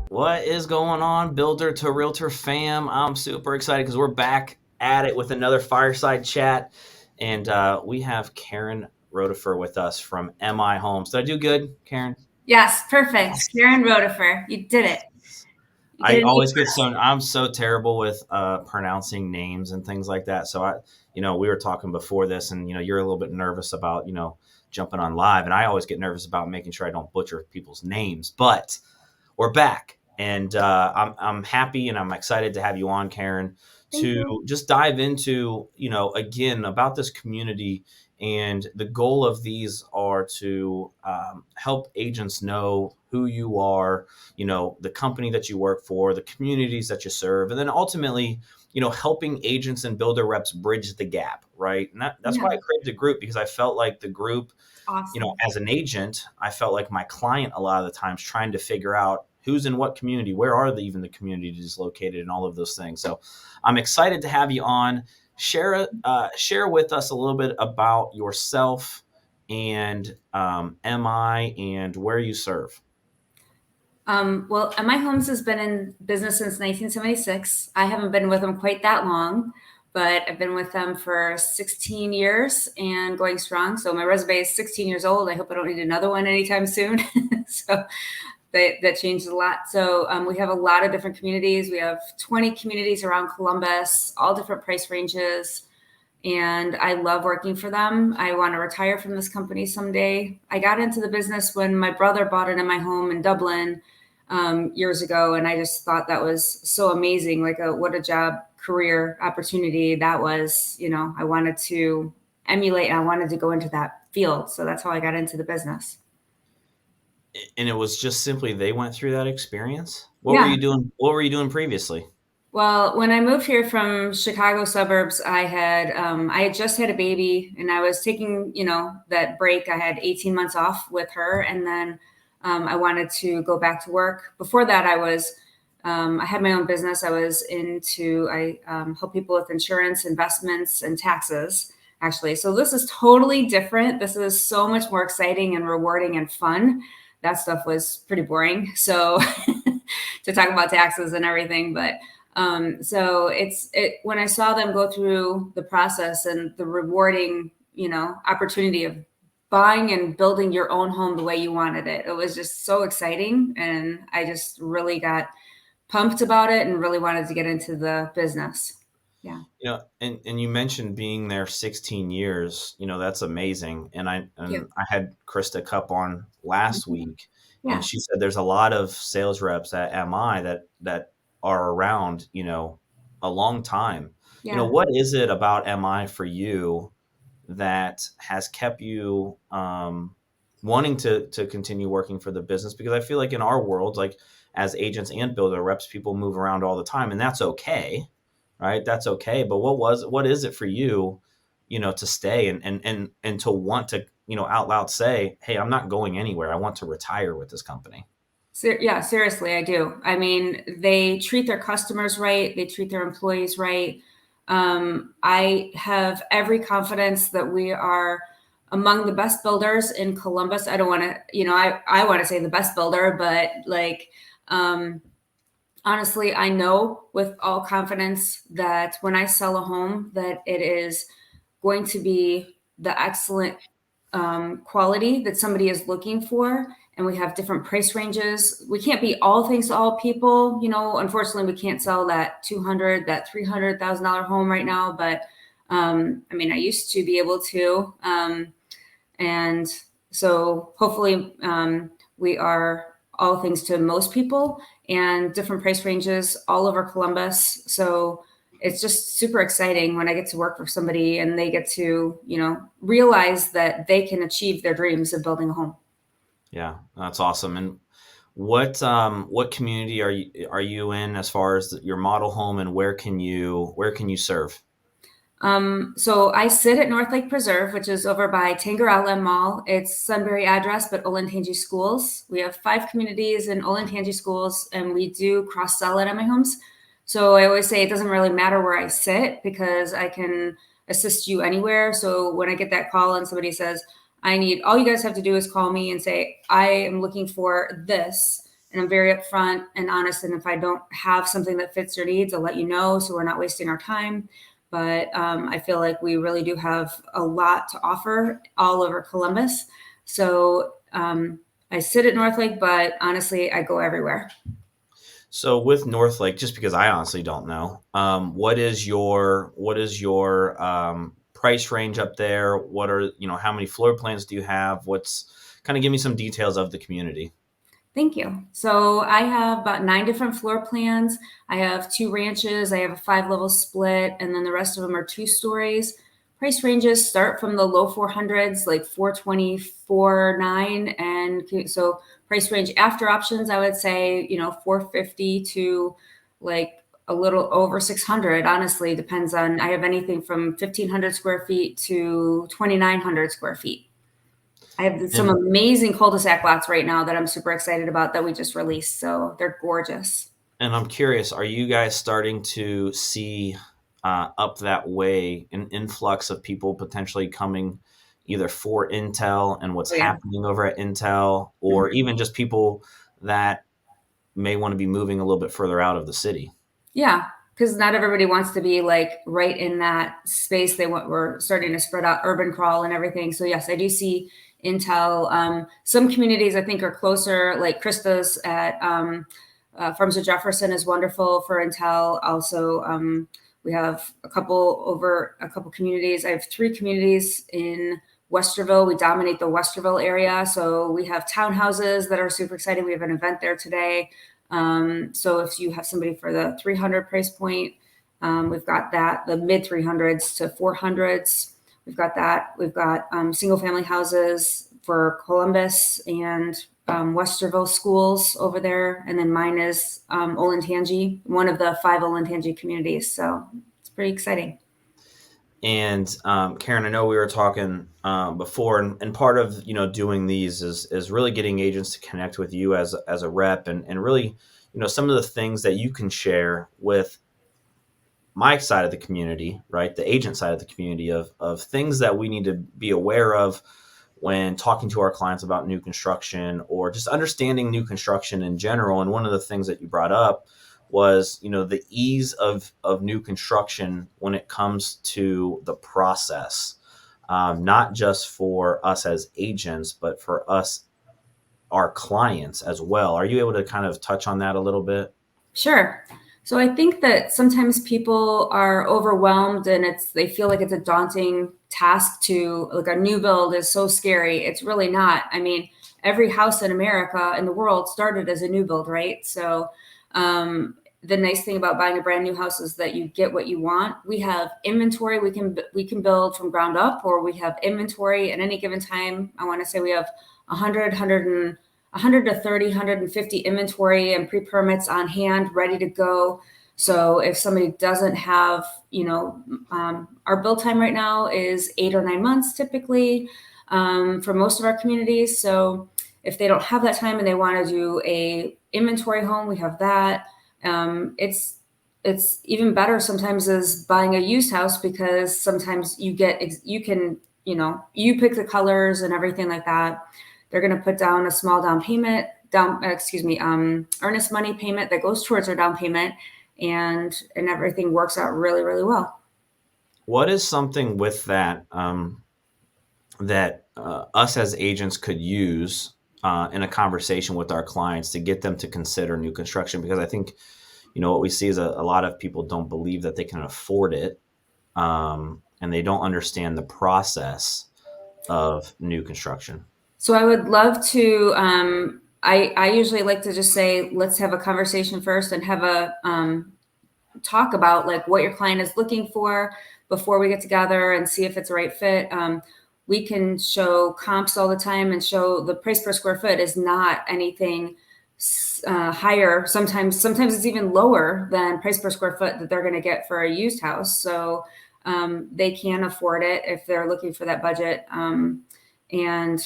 What is going on, Builder to Realtor fam? I'm super excited because we're back at it with another fireside chat. And we have Caryn Rodeffer with us from MI Homes. Did I do good, Caryn? Yes, perfect. Caryn Rodeffer. You did it. You get I a name always get first. I'm so terrible with pronouncing names and things like that. So we were talking before this, and you're a little bit nervous about jumping on live, and I always get nervous about making sure I don't butcher people's names. But we're back, and I'm happy and I'm excited to have you on, Caryn, Thank to you. just dive into again about this community. And the goal of these are to help agents know who you are, the company that you work for, the communities that you serve, and then ultimately, helping agents and builder reps bridge the gap, right? And that's why Yeah, I created the group, because I felt like the group, it's awesome. as an agent, I felt like my client a lot of the times trying to figure out who's in what community, where are even the communities located, and all of those things. So I'm excited to have you on. Share with us a little bit about yourself and MI and where you serve. Well, MI Homes has been in business since 1976. I haven't been with them quite that long, but I've been with them for 16 years and going strong. So my resume is 16 years old. I hope I don't need another one anytime soon. So that changed a lot. So we have a lot of different communities. We have 20 communities around Columbus, all different price ranges. And I love working for them. I want to retire from this company someday. I got into the business when my brother bought it in my home in Dublin years ago, and I just thought that was so amazing. Like, what a job career opportunity that was. I wanted to emulate, and I wanted to go into that field. So that's how I got into the business. And it was just simply they went through that experience. What were Yeah. you doing? What were you doing previously? Well, when I moved here from Chicago suburbs, I had just had a baby, and I was taking that break. I had 18 months off with her, and then I wanted to go back to work. Before that, I had my own business. I help people with insurance, investments, and taxes. Actually, so this is totally different. This is so much more exciting and rewarding and fun. That stuff was pretty boring. So to talk about taxes and everything, but so when I saw them go through the process and the rewarding, opportunity of buying and building your own home the way you wanted it, it was just so exciting, and I just really got pumped about it and really wanted to get into the business. Yeah. And you mentioned being there 16 years. That's amazing. And I Thank you. and I had Krista Cup on last Mhm. week, and Yeah. she said there's a lot of sales reps at MI that are around, a long time. Yeah. What is it about MI for you that has kept you wanting to continue working for the business? Because I feel like in our world, like as agents and builder reps, people move around all the time, and that's okay, right? That's okay. But what is it for you, to stay and to want to, out loud say, hey, I'm not going anywhere. I want to retire with this company. Yeah, seriously, I do. I mean, they treat their customers right, they treat their employees right. I have every confidence that we are among the best builders in Columbus. I don't want to, I want to say the best builder, but like, um, honestly, I know with all confidence that when I sell a home, that it is going to be the excellent quality that somebody is looking for. And we have different price ranges. We can't be all things to all people. Unfortunately, we can't sell that 200, that $300,000 home right now. But I mean, I used to be able to. And so hopefully, we are all things to most people, and different price ranges all over Columbus. So it's just super exciting when I get to work for somebody and they get to, realize that they can achieve their dreams of building a home. Yeah, that's awesome. And what community are you in as far as your model home, and where can you serve? So I sit at North Lake Preserve, which is over by Tangerella Mall. It's Sunbury address, but Olentangy schools. We have 5 communities in Olentangy schools, and we do cross sell at MI Homes. So I always say it doesn't really matter where I sit because I can assist you anywhere. So when I get that call and somebody says, all you guys have to do is call me and say, I am looking for this. and I'm very upfront and honest. And if I don't have something that fits your needs, I'll let you know so we're not wasting our time. But I feel like we really do have a lot to offer all over Columbus. So I sit at North Lake, but honestly, I go everywhere. So with Northlake, just because I honestly don't know, what is your price range up there? What are how many floor plans do you have? What's kind of give me some details of the community. Thank you. So I have about 9 different floor plans. I have 2 ranches. I have a 5 level split, and then the rest of them are 2 stories. Price ranges start from the low 400s, like 424.9, and so price range after options, I would say 450 to like a little over 600. Honestly, depends on. I have anything from 1,500 square feet to 2,900 square feet. I have some And amazing cul-de-sac lots right now that I'm super excited about that we just released. So they're gorgeous. and I'm curious, are you guys starting to see up that way an influx of people potentially coming either for Intel and what's Oh yeah. happening over at Intel, or Mhm. even just people that may want to be moving a little bit further out of the city? Yeah, because not everybody wants to be like right in that space. We're starting to spread out urban crawl and everything. So yes, I do see Intel. Some communities I think are closer, like Krista's at Farms of Jefferson is wonderful for Intel. Also, we have a couple communities. I have 3 communities in Westerville. We dominate the Westerville area. So we have townhouses that are super exciting. We have an event there today. So if you have somebody for the 300 price point, we've got that, the mid 300s to 400s. We've got that. We've got single family houses for Columbus and Westerville schools over there. And then mine is Olentangy, one of the 5 Olentangy communities. So it's pretty exciting. And Caryn, I know we were talking before, and part of doing these is really getting agents to connect with you as a rep, and really some of the things that you can share with my side of the community, right, the agent side of the community, of things that we need to be aware of when talking to our clients about new construction or just understanding new construction in general. And one of the things that you brought up was the ease of new construction when it comes to the process, not just for us as agents but for us, our clients as well. Are you able to kind of touch on that a little bit? Sure. So I think that sometimes people are overwhelmed and they feel like it's a daunting task to like a new build is so scary. It's really not. I mean, every house in America in the world started as a new build, right? So the nice thing about buying a brand new house is that you get what you want. We have inventory. We can build from ground up, or we have inventory at any given time. I want to say we have 100, 100 to 30, 150 inventory and pre-permits on hand, ready to go. So if somebody doesn't have, our build time right now is 8 or 9 months typically for most of our communities. So if they don't have that time and they want to do a inventory home, we have that. It's even better sometimes as buying a used house because sometimes you can you pick the colors and everything like that. They're going to put down a small down payment, earnest money payment that goes towards their down payment, and everything works out really, really well. What is something with that that us as agents could use in a conversation with our clients to get them to consider new construction? Because I think what we see is a lot of people don't believe that they can afford it, and they don't understand the process of new construction. So I would love to. I usually like to just say, let's have a conversation first and have a talk about like what your client is looking for before we get together and see if it's a right fit. We can show comps all the time and show the price per square foot is not anything higher. Sometimes it's even lower than price per square foot that they're going to get for a used house. So they can afford it if they're looking for that budget. And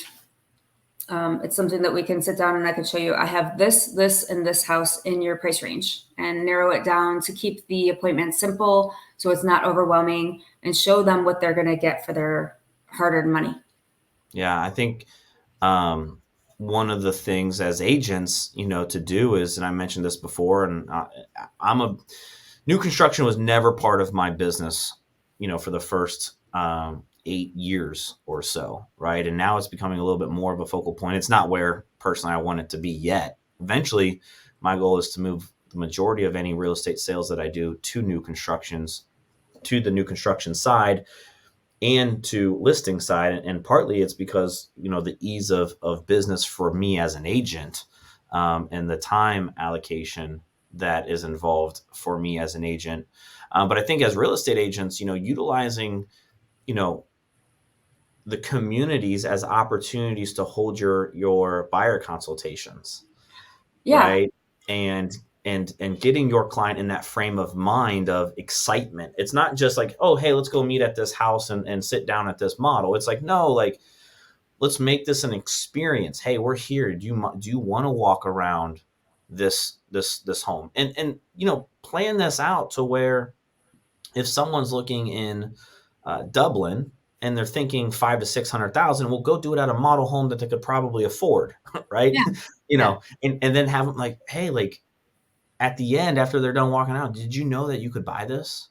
it's something that we can sit down and I can show you. I have this, and this house in your price range, and narrow it down to keep the appointment simple so it's not overwhelming, and show them what they're going to get for their hard earned money. Yeah, I think um, one of the things as agents, to do is, and I mentioned this before, and I'm a new construction was never part of my business, for the first 8 years or so, right? And now it's becoming a little bit more of a focal point. It's not where personally I want it to be yet. Eventually, my goal is to move the majority of any real estate sales that I do to new constructions, to the new construction side and to listing side. And partly it's because, the ease of business for me as an agent, and the time allocation that is involved for me as an agent. But I think as real estate agents, utilizing, you know, the communities as opportunities to hold your buyer consultations, Yeah. right? And getting your client in that frame of mind of excitement. It's not just like, oh, hey, let's go meet at this house and sit down at this model. It's like, no, like, let's make this an experience. Hey, we're here. Do you want to walk around this home? And plan this out to where if someone's looking in Dublin and they're thinking 500,000 to 600,000, we'll go do it at a model home that they could probably afford, right? Yeah. Yeah. And then have them like, hey, like, at the end, after they're done walking out, did you know that you could buy this?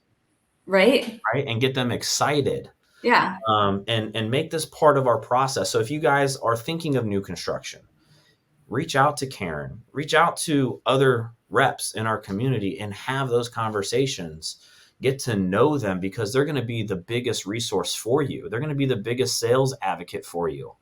Right. Right. And get them excited, Yeah. and make this part of our process. So if you guys are thinking of new construction, reach out to Caryn, reach out to other reps in our community and have those conversations. Get to know them because they're going to be the biggest resource for you. They're going to be the biggest sales advocate for you.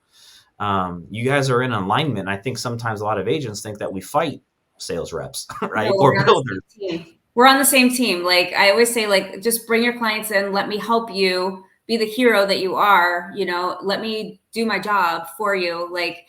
You guys are in alignment. I think sometimes a lot of agents think that we fight sales reps, No, right? we're Or on the builders. same team. We're on the same team. Like I always say, like just bring your clients in. Let me help you be the hero that you are. Let me do my job for you. Like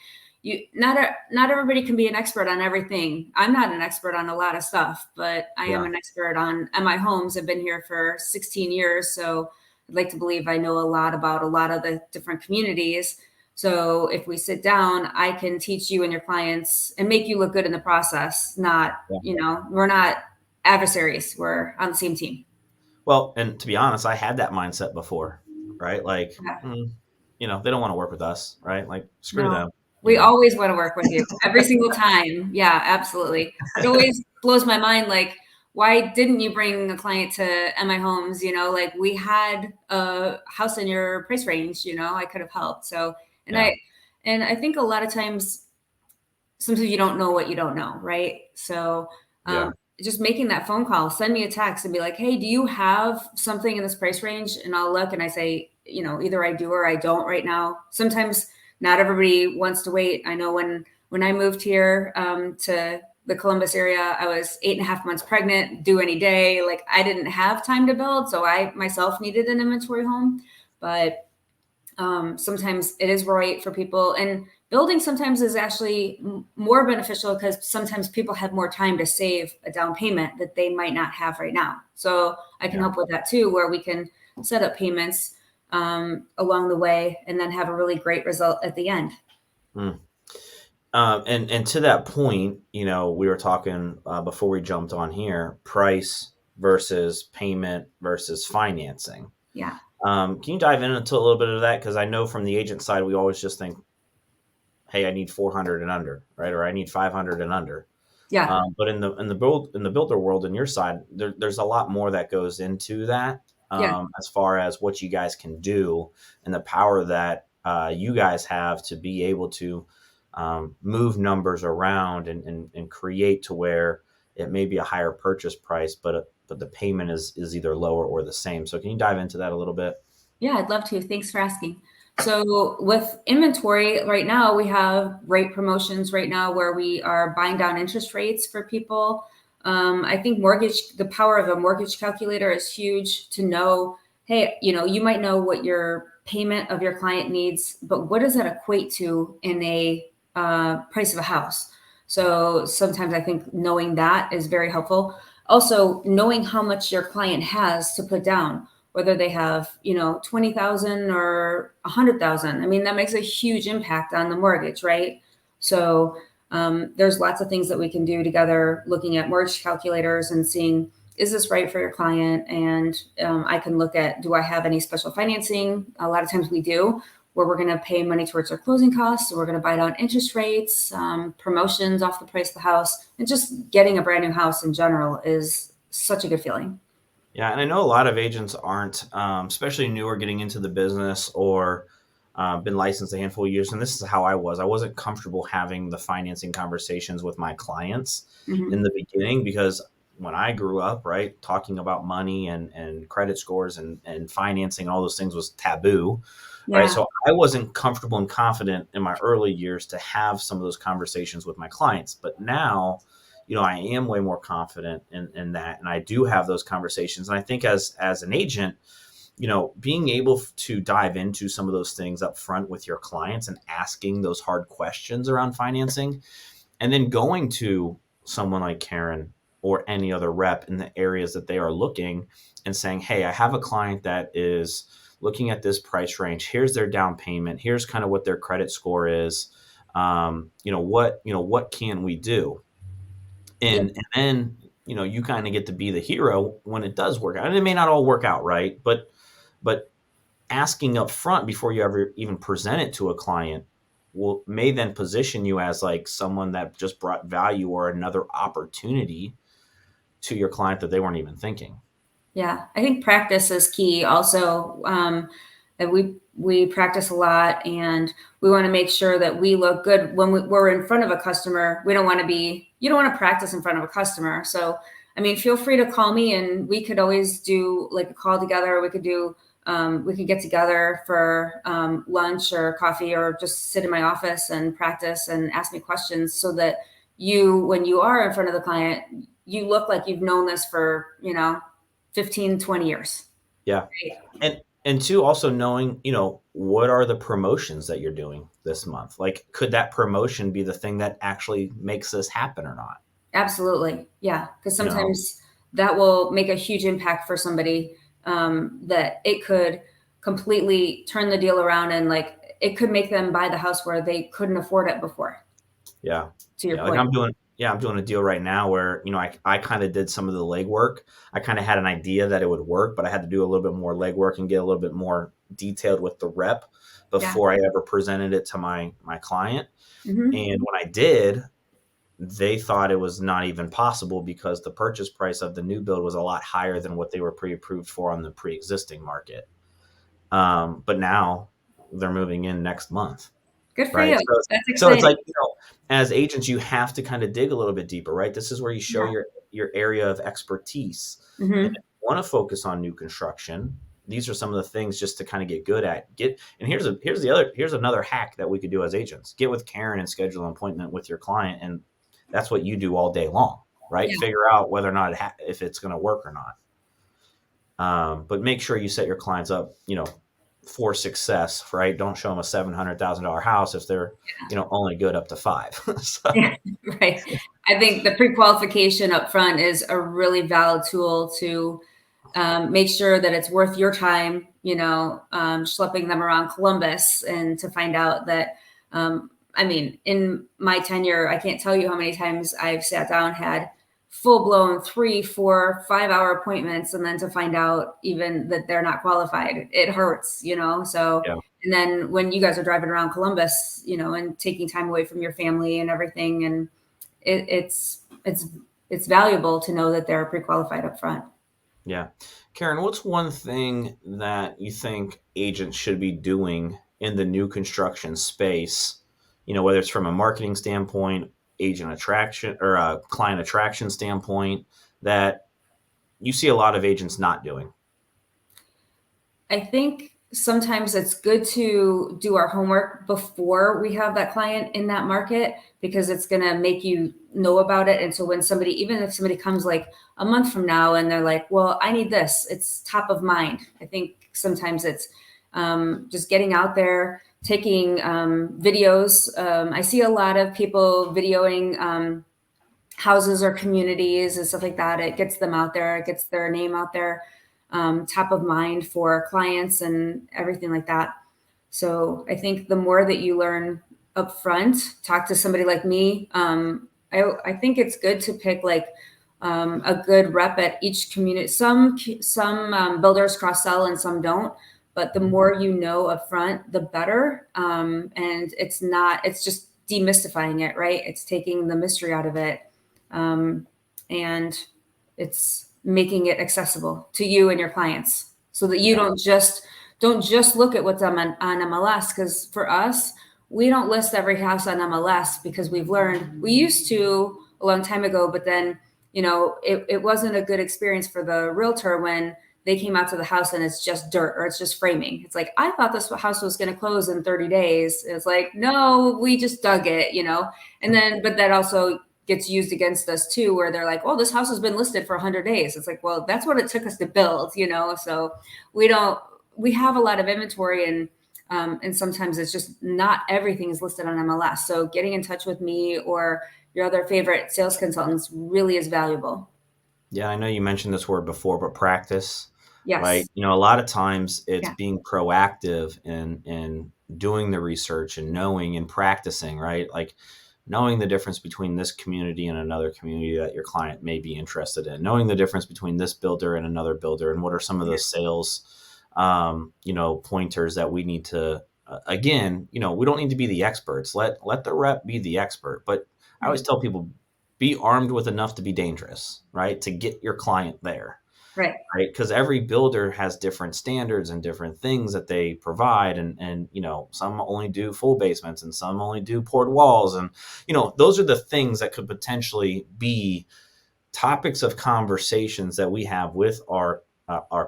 not everybody can be an expert on everything. I'm not an expert on a lot of stuff, but I am Yeah. an expert on MI homes. I've been here for 16 years, so I'd like to believe I know a lot about a lot of the different communities. So if we sit down, I can teach you and your clients and make you look good in the process. Not, Yeah. we're not adversaries. We're on the same team. Well, and to be honest, I had that mindset before, right? Like, Yeah. they don't want to work with us, right? Like, screw No, them, you we know? always want to work with you every single time. Yeah, absolutely. It always blows my mind. Like, why didn't you bring a client to MI Homes? Like we had a house in your price range, I could have helped. So, and Yeah. I think a lot of times sometimes you don't know what you don't know, right? So Yeah. just making that phone call, send me a text and be like, hey, do you have something in this price range? And I'll look and I say, either I do or I don't right now. Sometimes not everybody wants to wait. I know when I moved here to the Columbus area, I was 8.5 months pregnant, due any day. Like I didn't have time to build. So I myself needed an inventory home. But sometimes it is right for people, and building sometimes is actually more beneficial because sometimes people have more time to save a down payment that they might not have right now. So I can Yeah. help with that too, where we can set up payments along the way and then have a really great result at the end. Mm. And to that point, we were talking before we jumped on here, price versus payment versus financing. Yeah. Can you dive into a little bit of that? Because I know from the agent side, we always just think, hey, I need 400 and under, right? Or I need 500 and under. Yeah. But in the builder world, in your side, there's a lot more that goes into that, Yeah. as far as what you guys can do and the power that you guys have to be able to move numbers around and create to where it may be a higher purchase price, but the payment is either lower or the same. So can you dive into that a little bit? Yeah, I'd love to. Thanks for asking. So with inventory right now, we have rate promotions right now where we are buying down interest rates for people. I think the power of a mortgage calculator is huge to know, hey, you might know what your payment of your client needs, but what does that equate to in a price of a house? So sometimes I think knowing that is very helpful. Also, knowing how much your client has to put down, whether they have 20,000 or 100,000. I mean, that makes a huge impact on the mortgage, right? So there's lots of things that we can do together, looking at mortgage calculators and seeing, is this right for your client? And I can look at, do I have any special financing? A lot of times we do, where we're going to pay money towards our closing costs, or we're going to buy down interest rates, promotions off the price of the house, and just getting a brand new house in general is such a good feeling. Yeah, and I know a lot of agents aren't, especially newer, getting into the business or been licensed a handful of years. And this is how I was. I wasn't comfortable having the financing conversations with my clients in Mm-hmm. the beginning because when I grew up, right, talking about money and credit scores and financing and all those things was taboo, right? Yeah. So I wasn't comfortable and confident in my early years to have some of those conversations with my clients. But now, I am way more confident in that, and I do have those conversations. And I think as an agent, being able to dive into some of those things up front with your clients and asking those hard questions around financing, and then going to someone like Caryn or any other rep in the areas that they are looking and saying, hey, I have a client that is looking at this price range. Here's their down payment. Here's kind of what their credit score is. What can we do? Yeah. And then, you kind of get to be the hero when it does work out. And it may not all work out right, but asking up front before you ever even present it to a client may then position you as like someone that just brought value or another opportunity to your client that they weren't even thinking. Yeah, I think practice is key. Also, that we practice a lot, and we want to make sure that we look good when we're in front of a customer. We don't want to be. You don't want to practice in front of a customer. So, I mean, feel free to call me, and we could always do like a call together. We could do. We could get together for lunch or coffee, or just sit in my office and practice and ask me questions, so that when you are in front of the client, you look like you've known this for 15, 20 years. Yeah. Right? And two, also knowing, what are the promotions that you're doing this month? Like, could that promotion be the thing that actually makes this happen or not? Absolutely. Yeah. Because You know, sometimes that will make a huge impact for somebody, that it could completely turn the deal around, and like it could make them buy the house where they couldn't afford it before, yeah. to your Yeah. Like point. I'm doing a deal right now where, I kind of did some of the legwork. I kind of had an idea that it would work, but I had to do a little bit more legwork and get a little bit more detailed with the rep Yeah. before I ever presented it to my client. Hmm. And when I did, they thought it was not even possible because the purchase price of the new build was a lot higher than what they were pre-approved for on the pre-existing market. But now they're moving in next month. Good for Right. you. So That's so it's like, exciting. as agents, you have to kind of dig a little bit deeper, right? This is where you show Yeah. your area of expertise. And Hmm. if you want to focus on new construction, these are some of the things just to kind of get good at. And here's another hack that we could do as agents. Get with Caryn and schedule an appointment with your client, and that's what you do all day long, right? Yeah. Figure out whether or not if it's going to work or not. But make sure you set your clients up, for success, right? Don't show them a $700,000 house if they're, only good up to five. So, Yeah. Right. I think the pre-qualification up front is a really valid tool to make sure that it's worth your time, schlepping them around Columbus, and to find out that, I mean, in my tenure, I can't tell you how many times I've sat down, had full blown 3, 4, 5 hour appointments, and then to find out even that they're not qualified, it hurts. So, yeah, and then when you guys are driving around Columbus, and taking time away from your family and everything, and it's valuable to know that they're pre-qualified up front. yeah. Caryn, what's one thing that you think agents should be doing in the new construction space? Whether it's from a marketing standpoint, agent attraction, or a client attraction standpoint, that you see a lot of agents not doing. I think sometimes it's good to do our homework before we have that client in that market, because it's going to make you know about it. And so when even if somebody comes like a month from now and they're like, well, I need this, it's top of mind. I think sometimes it's just getting out there, taking videos. I see a lot of people videoing houses or communities and stuff like that. It gets them out there, it gets their name out there, top of mind for clients and everything like that. So I think the more that you learn up front, talk to somebody like me. I think it's good to pick like a good rep at each community. Some builders cross sell and some don't. but the more you know upfront, the better. And it's just demystifying it, right? It's taking the mystery out of it. And it's making it accessible to you and your clients so that you Yeah. don't just look at what's on MLS. Because for us, we don't list every house on MLS because we've learned we used to a long time ago, but then it wasn't a good experience for the realtor when they came out to the house and it's just dirt or it's just framing. It's like, I thought this house was going to close in 30 days. It's like, no, we just dug it. And then, but that also gets used against us too, where they're like, oh, this house has been listed for 100 days. It's like, well, that's what it took us to build. So we have a lot of inventory, and sometimes it's just not everything is listed on MLS. So getting in touch with me or your other favorite sales consultants really is valuable. Yeah, I know you mentioned this word before, but practice, right? Yes. A lot of times it's Yeah. being proactive and doing the research and knowing and practicing, right? Like knowing the difference between this community and another community that your client may be interested in, knowing the difference between this builder and another builder, and what are some of Yeah. those sales, pointers that we need to. Again, we don't need to be the experts. Let the rep be the expert. But I always Right. tell people, be armed with enough to be dangerous, right? To get your client there, Right. right? Because every builder has different standards and different things that they provide, and some only do full basements and some only do poured walls, and those are the things that could potentially be topics of conversations that we have with our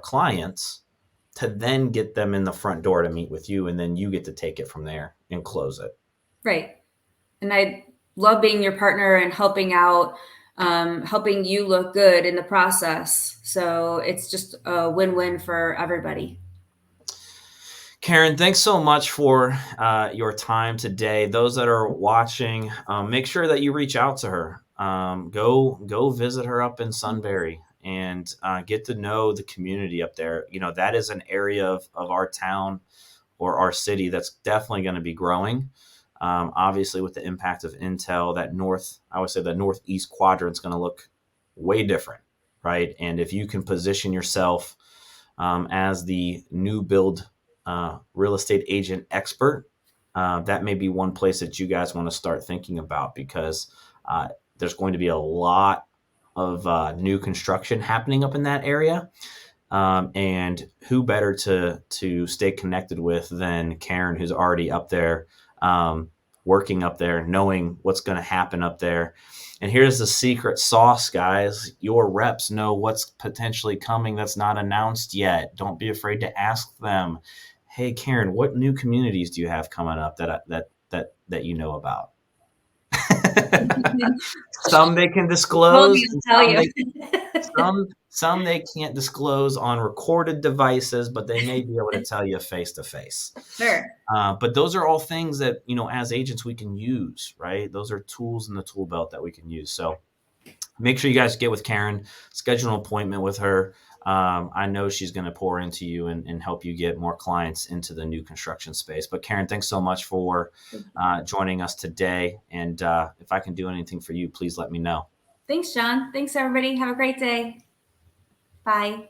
clients to then get them in the front door to meet with you, and then you get to take it from there and close it. Right. And I love being your partner and helping out, helping you look good in the process. So it's just a win-win for everybody. Caryn, thanks so much for your time today. Those that are watching, make sure that you reach out to her. Go visit her up in Sunbury and get to know the community up there. That is an area of our town or our city that's definitely going to be growing. Obviously, with the impact of Intel, I would say the northeast quadrant is going to look way different, right? And if you can position yourself as the new build real estate agent expert, that may be one place that you guys want to start thinking about, because there's going to be a lot of new construction happening up in that area. And who better to stay connected with than Caryn, who's already up there, um, working up there, knowing what's going to happen up there. And here's the secret sauce, guys. Your reps know what's potentially coming that's not announced yet. Don't be afraid to ask them. Hey, Caryn, what new communities do you have coming up that you know about? Some they can Told disclose, me, and I'll tell some you. some they can't disclose on recorded devices, but they may be able to tell you face to face. Sure. But those are all things that as agents we can use, right? Those are tools in the tool belt that we can use. So make sure you guys get with Caryn, schedule an appointment with her. I know she's going to pour into you and help you get more clients into the new construction space. But Caryn, thanks so much for joining us today. And if I can do anything for you, please let me know. Thanks, John. Thanks, everybody. Have a great day. Bye.